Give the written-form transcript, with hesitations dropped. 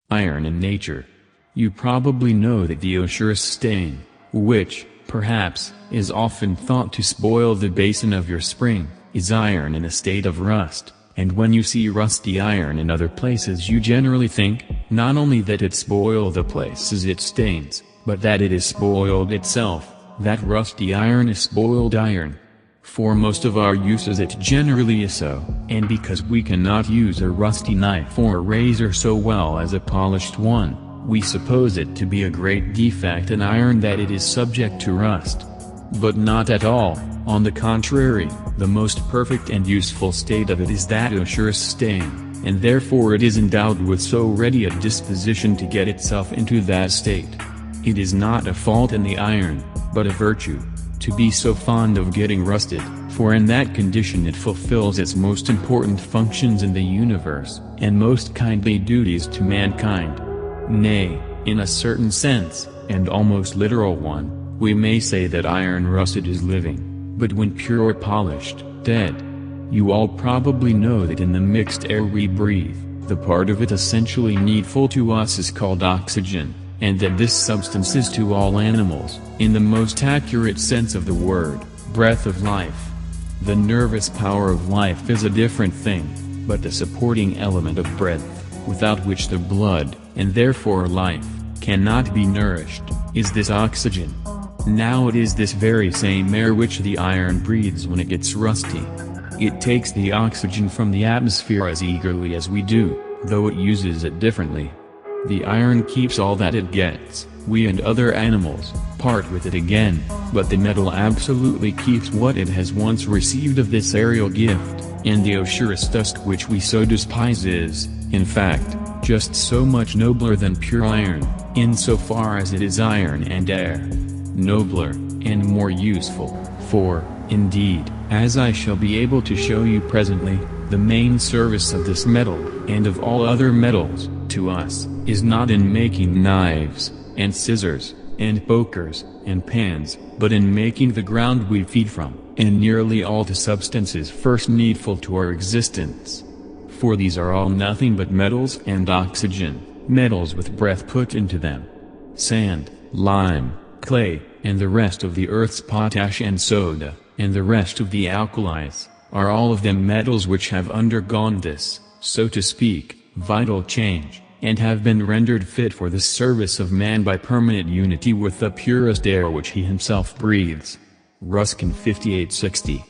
Iron in nature. You probably know that the ⅎ stain, which, perhaps, is often thought to spoil the basin of your spring, is iron in a state of rust, and when you see rusty iron in other places you generally think, not only that it spoiled the places it stains, but that it is spoiled itself, that rusty iron is spoiled iron. For most of our uses it generally is so, and because we cannot use a rusty knife or a razor so well as a polished one, we suppose it to be a great defect in iron that it is subject to rust. But not at all, on the contrary, the most perfect and useful state of it is that ⅎ stain, and therefore it is endowed with so ready a disposition to get itself into that state. It is not a fault in the iron, but a virtue, to be so fond of getting rusted, for in that condition it fulfills its most important functions in the universe, and most kindly duties to mankind. Nay, in a certain sense, and almost literal one, we may say that iron rusted is living, but when pure or polished, dead. You all probably know that in the mixed air we breathe, the part of it essentially needful to us is called oxygen, and that this substance is to all animals, in the most accurate sense of the word, breath of life. The nervous power of life is a different thing, but the supporting element of breath, without which the blood, and therefore life, cannot be nourished, is this oxygen. Now it is this very same air which the iron breathes when it gets rusty. It takes the oxygen from the atmosphere as eagerly as we do, though it uses it differently. The iron keeps all that it gets, we and other animals part with it again, but the metal absolutely keeps what it has once received of this aerial gift, and the ⅎ dust which we so despise is, in fact, just so much nobler than pure iron, insofar as it is iron and air. Nobler, and more useful, for, indeed, as I shall be able to show you presently, the main service of this metal, and of all other metals, to us, is not in making knives, and scissors, and pokers, and pans, but in making the ground we feed from, and nearly all the substances first needful to our existence. For these are all nothing but metals and oxygen, metals with breath put into them. Sand, lime, clay, and the rest of the earth's potash and soda, and the rest of the alkalis, are all of them metals which have undergone this, so to speak, vital change, and have been rendered fit for the service of man by permanent unity with the purest air which he himself breathes. Ruskin 5860.